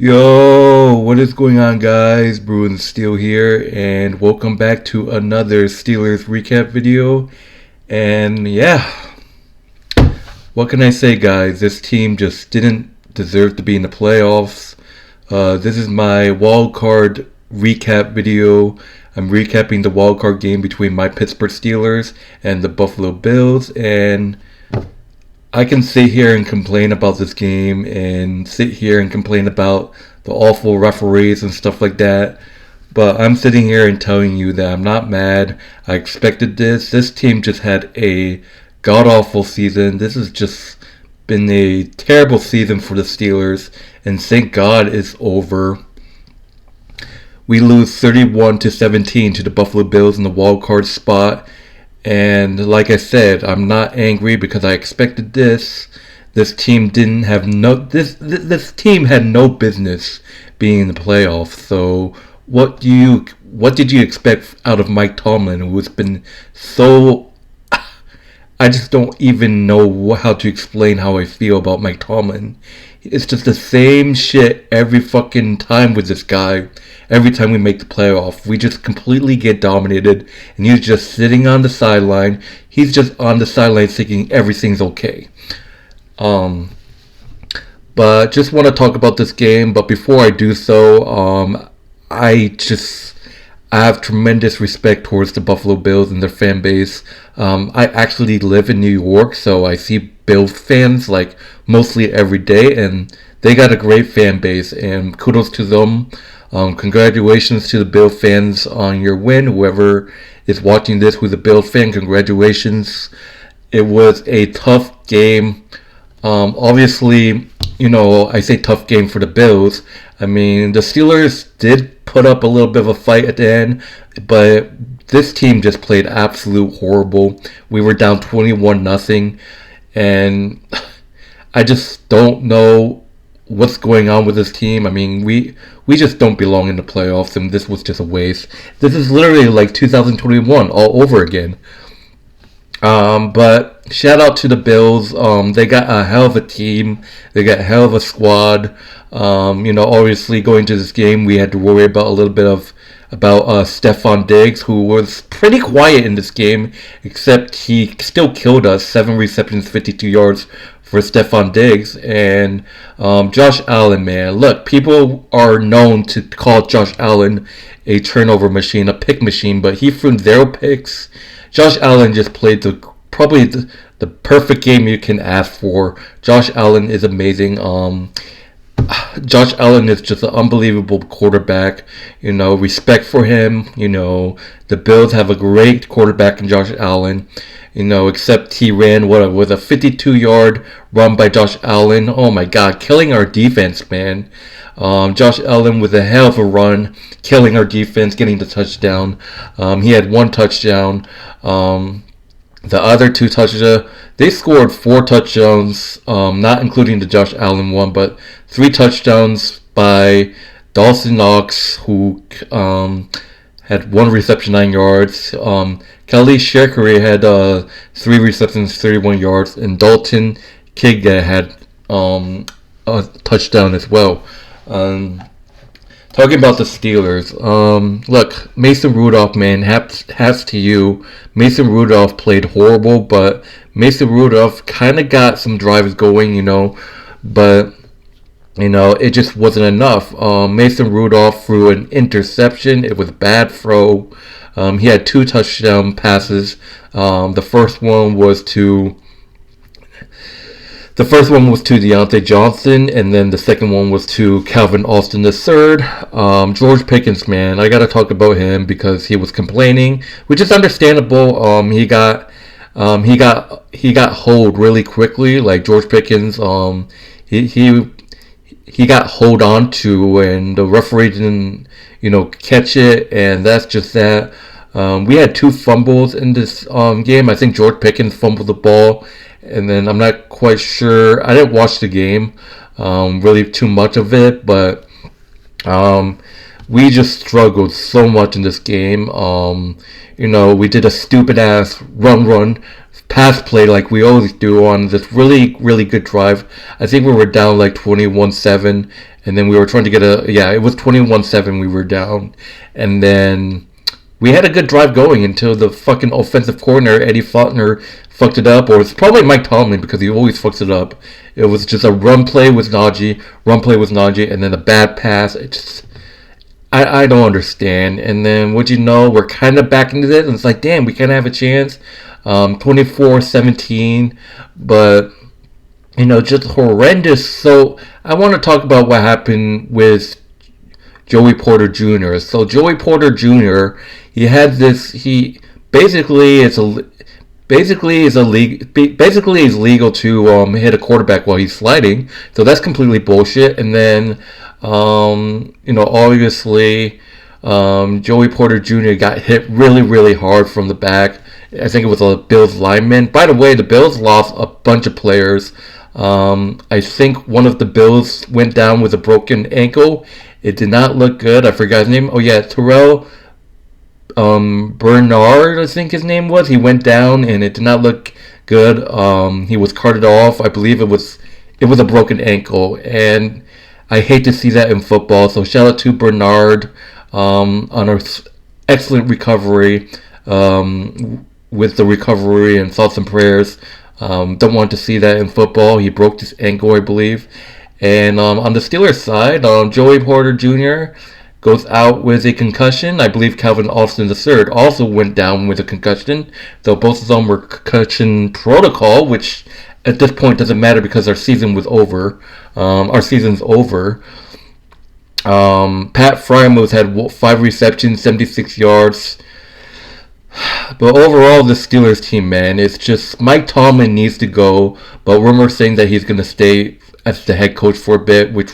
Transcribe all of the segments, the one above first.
Yo, what is going on, guys? Bruin Steel here, and welcome back to another Steelers recap video. And yeah, what can I say, guys? This team just didn't deserve to be in the playoffs. This is my wild card recap video. I'm recapping the wild card game between my Pittsburgh Steelers and the Buffalo Bills, and I can sit here and complain about this game and sit here and complain about the awful referees and stuff like that. But I'm sitting here and telling you that I'm not mad. I expected this. This team just had a god awful season. This has just been a terrible season for the Steelers, and thank God it's over. We lose 31-17 to the Buffalo Bills in the wild card spot. And like I said, I'm not angry because I expected this. This team didn't have no this team had no business being in the playoffs. So what did you expect out of Mike Tomlin, who has been so I just don't even know how to explain how I feel about Mike Tomlin. It's just the same shit every fucking time with this guy. Every time we make the playoff, we just completely get dominated, and he's just sitting on the sideline. He's just on the sideline thinking everything's okay. But just want to talk about this game. But before I do so, I have tremendous respect towards the Buffalo Bills and their fan base. I actually live in New York, so I see Bills fans like mostly every day, and they got a great fan base, and kudos to them. Congratulations to the Bill fans on your win. Whoever is watching this who's a Bill fan, congratulations. It was a tough game. Obviously, I say tough game for the Bills. I mean, the Steelers did put up a little bit of a fight at the end, but this team just played absolute horrible. We were down 21-0, and I just don't know what's going on with this team. I mean, we just don't belong in the playoffs, and this was just a waste. This is literally like 2021 all over again. But shout out to the Bills. They got a hell of a team. They got a hell of a squad. Obviously going to this game, we had to worry about a little bit about Stephon Diggs, who was pretty quiet in this game, except he still killed us. 7 receptions, 52 yards for Stephon Diggs. And Josh Allen, man. Look, people are known to call Josh Allen a turnover machine, a pick machine, but he threw 0 picks. Josh Allen just played probably the perfect game you can ask for. Josh Allen is amazing. Josh Allen is just an unbelievable quarterback. Respect for him. The Bills have a great quarterback in Josh Allen. Except he ran with a 52-yard run by Josh Allen. Oh my God, killing our defense, man. Josh Allen with a hell of a run, killing our defense, getting the touchdown. He had 1 touchdown. The other 2 touchdowns, they scored 4 touchdowns, not including the Josh Allen one, but 3 touchdowns by Dawson Knox, who had 1 reception, 9 yards. Kelly Shekary had 3 receptions, 31 yards, and Dalton Kigga had a touchdown as well. Talking about the Steelers, look, Mason Rudolph, man, hats to you. Mason Rudolph played horrible, but Mason Rudolph kind of got some drives going, but it just wasn't enough. Mason Rudolph threw an interception. It was a bad throw. He had 2 touchdown passes. The first one was to Deontay Johnson, and then the second one was to Calvin Austin III. George Pickens, man, I gotta talk about him because he was complaining, which is understandable. He got holed really quickly. Like George Pickens, he got hold on to, and the referee didn't, catch it, and that's just that. We had 2 fumbles in this game. I think George Pickens fumbled the ball, and then I'm not quite sure. I didn't watch the game, really too much of it, but we just struggled so much in this game. We did a stupid ass run pass play like we always do on this really, really good drive. I think we were down like 21-7, and then we were trying to get it was 21-7 we were down. And then we had a good drive going until the fucking offensive coordinator, Eddie Faulkner, fucked it up. Or it's probably Mike Tomlin because he always fucks it up. It was just a run play with Najee, and then a bad pass. I don't understand. And then, we're kind of back into this, and it's like, damn, we kind of have a chance. 24-17, but, just horrendous. So, I want to talk about what happened with Joey Porter Jr. So, Joey Porter Jr., he basically is legal to hit a quarterback while he's sliding. So that's completely bullshit. And then obviously Joey Porter Jr. got hit really, really hard from the back. I think it was a Bills lineman. By the way, the Bills lost a bunch of players. I think one of the Bills went down with a broken ankle. It did not look good. I forgot his name. Oh yeah, Terrell Bernard, I think his name was. He went down and it did not look good. He was carted off. I believe it was a broken ankle, and I hate to see that in football. So shout out to Bernard on our excellent recovery. With the recovery and thoughts and prayers. Don't want to see that in football. He broke his ankle, I believe. And on the Steelers side, Joey Porter Jr. goes out with a concussion. I believe Calvin Austin III also went down with a concussion. So both of them were concussion protocol, which at this point doesn't matter because our season was over. Our season's over. Pat Freiermuth had 5 receptions, 76 yards. But overall, the Steelers team, man, it's just Mike Tomlin needs to go. But rumors saying that he's going to stay as the head coach for a bit, which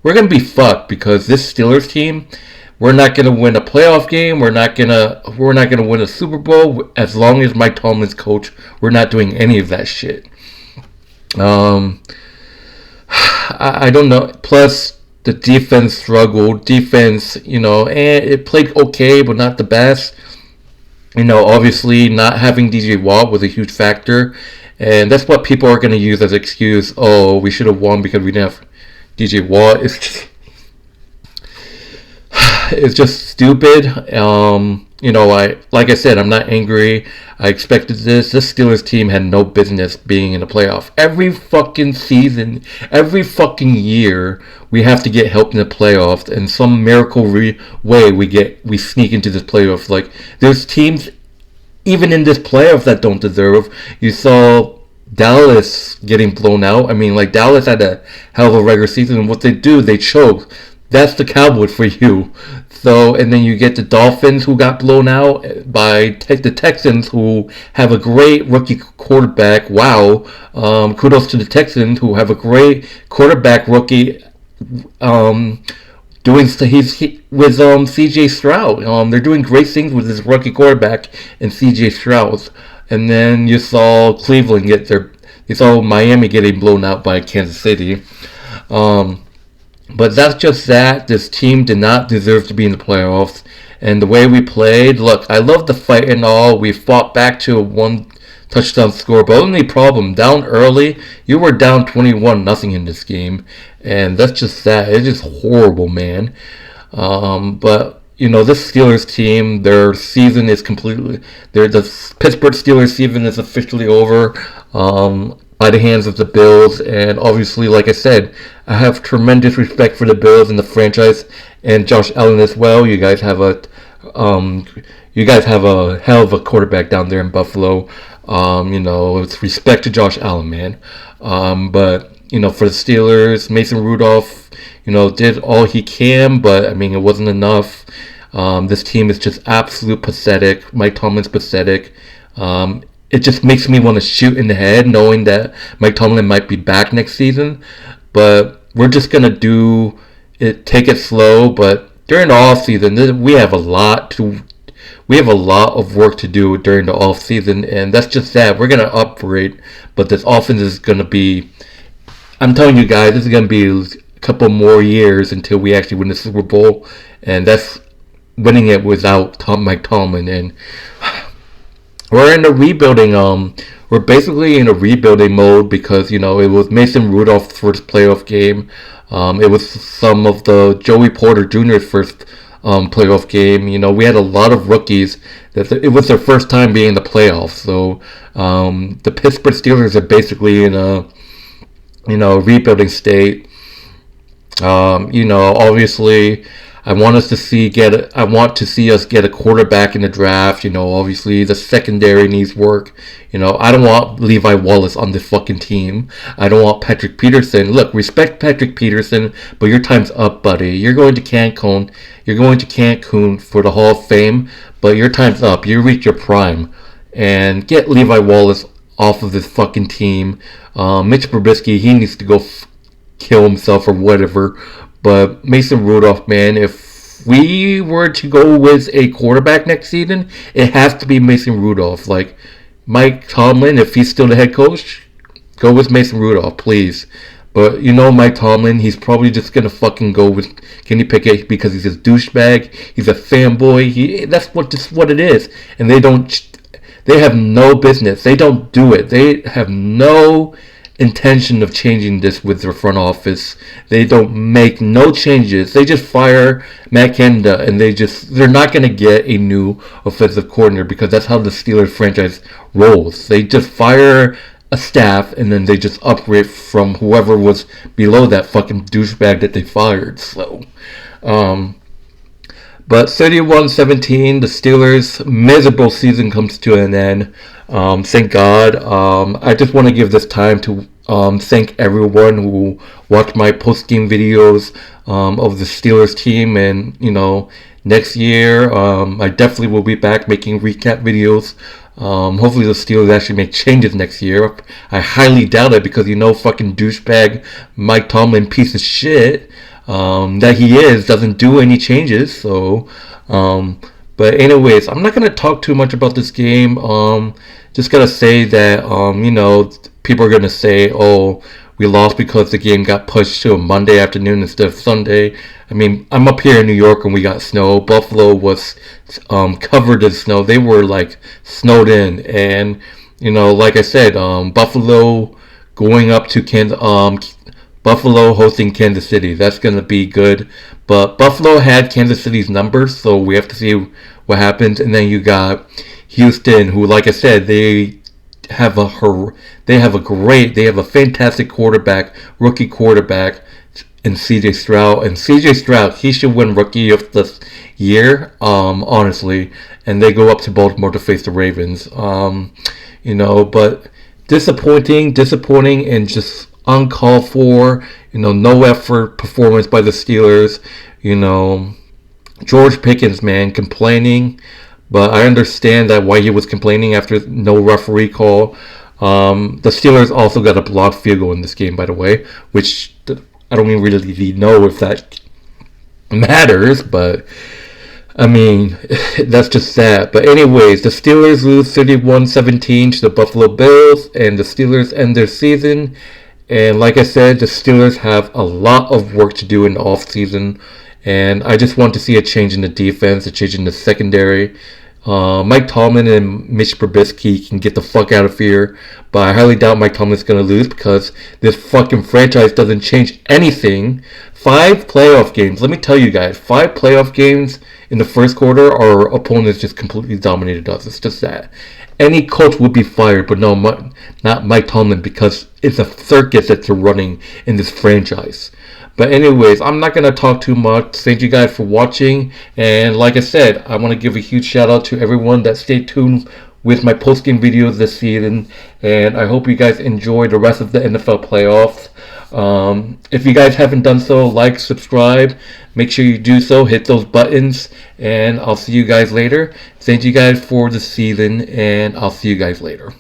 we're going to be fucked because this Steelers team, we're not going to win a playoff game. We're not going to win a Super Bowl as long as Mike Tomlin's coach. We're not doing any of that shit. I don't know. Plus, the defense struggled. And it played okay, but not the best. Obviously not having DJ Watt was a huge factor, and that's what people are going to use as an excuse. Oh, we should have won because we didn't have DJ Watt. It's just stupid. Like I said, I'm not angry. I expected this. This Steelers team had no business being in the playoff. Every fucking season, every fucking year, we have to get help in the playoffs. And some miracle way we sneak into this playoffs. Like, there's teams, even in this playoff, that don't deserve. You saw Dallas getting blown out. I mean, like, Dallas had a hell of a regular season. And what they do, they choke. That's the Cowboys for you. So, and then you get the Dolphins who got blown out by the Texans who have a great rookie quarterback. Wow. Kudos to the Texans who have a great quarterback rookie with CJ Stroud. They're doing great things with this rookie quarterback and CJ Stroud. And then you saw Cleveland you saw Miami getting blown out by Kansas City. But that's just that. This team did not deserve to be in the playoffs. And the way we played, look, I love the fight and all. We fought back to a 1 touchdown score. But only problem, down early, you were down 21-0 in this game. And that's just that. It's just horrible, man. But, this Steelers team, their season is the Pittsburgh Steelers season is officially over. By the hands of the Bills, and obviously, like I said, I have tremendous respect for the Bills and the franchise, and Josh Allen as well. You guys have a hell of a quarterback down there in Buffalo. It's respect to Josh Allen, man. But for the Steelers, Mason Rudolph, did all he can, but I mean, it wasn't enough. This team is just absolute pathetic. Mike Tomlin's pathetic. It just makes me want to shoot in the head knowing that Mike Tomlin might be back next season. But we're just going to take it slow. But during the off season, we have a lot of work to do during the off season, and that's just that. We're going to upgrade, but this offense is going to be, I'm telling you guys, this is going to be a couple more years until we actually win the Super Bowl, and that's winning it without Mike Tomlin. And we're in a rebuilding. We're basically in a rebuilding mode because it was Mason Rudolph's first playoff game. It was some of the Joey Porter Jr.'s first playoff game. We had a lot of rookies that it was their first time being in the playoffs. So the Pittsburgh Steelers are basically in a rebuilding state. Obviously, I want to see us get a quarterback in the draft. Obviously the secondary needs work. I don't want Levi Wallace on this fucking team. I don't want Patrick Peterson. Look, respect Patrick Peterson, but your time's up, buddy. You're going to Cancun. You're going to Cancun for the Hall of Fame, but your time's up. You reached your prime, and get Levi Wallace off of this fucking team. Mitch Trubisky, he needs to go kill himself or whatever. But Mason Rudolph, man, if we were to go with a quarterback next season, it has to be Mason Rudolph. Like Mike Tomlin, if he's still the head coach, go with Mason Rudolph, please. But Mike Tomlin, he's probably just gonna fucking go with Kenny Pickett because he's a douchebag. He's a fanboy. That's what it is. And they have no business. They don't do it. They have no intention of changing this with their front office. They don't make no changes. They just fire Matt Canada, and they're not going to get a new offensive coordinator because that's how the Steelers franchise rolls. They just fire a staff and then they just upgrade from whoever was below that fucking douchebag that they fired. So but 31-17, the Steelers' miserable season comes to an end. Thank God. I just want to give this time to thank everyone who watched my post-game videos of the Steelers team. And, next year, I definitely will be back making recap videos. Hopefully the Steelers actually make changes next year. I highly doubt it because fucking douchebag Mike Tomlin, piece of shit, that he doesn't do any changes. So, but anyways, I'm not gonna talk too much about this game. Just gotta say that people are gonna say, "Oh, we lost because the game got pushed to a Monday afternoon instead of Sunday." I mean, I'm up here in New York and we got snow. Buffalo was covered in snow. They were like snowed in, and like I said, Buffalo going up to Buffalo hosting Kansas City. That's going to be good. But Buffalo had Kansas City's numbers, so we have to see what happens. And then you got Houston, who, like I said, they have a fantastic quarterback, rookie quarterback, in C.J. Stroud. And C.J. Stroud, he should win Rookie of the Year, honestly. And they go up to Baltimore to face the Ravens. But disappointing, and just uncalled for, no effort performance by the Steelers. George Pickens, man, complaining, but I understand that why he was complaining after no referee call. The Steelers also got a blocked field goal in this game, by the way, which I don't even really know if that matters, but I mean, that's just that. But anyways, the Steelers lose 31-17 to the Buffalo Bills, and the Steelers end their season. And like I said, the Steelers have a lot of work to do in the offseason. And I just want to see a change in the defense, a change in the secondary. Mike Tomlin and Mitch Trubisky can get the fuck out of here. But I highly doubt Mike Tomlin's going to lose because this fucking franchise doesn't change anything. 5 playoff games. Let me tell you guys, 5 playoff games in the first quarter, our opponents just completely dominated us. It's just that. Any coach would be fired, but no, not Mike Tomlin, because it's a circus that they're running in this franchise. But anyways, I'm not going to talk too much. Thank you guys for watching. And like I said, I want to give a huge shout out to everyone that stayed tuned with my post-game videos this season. And I hope you guys enjoy the rest of the NFL playoffs. If you guys haven't done so, like, subscribe. Make sure you do so. Hit those buttons. And I'll see you guys later. Thank you guys for the season. And I'll see you guys later.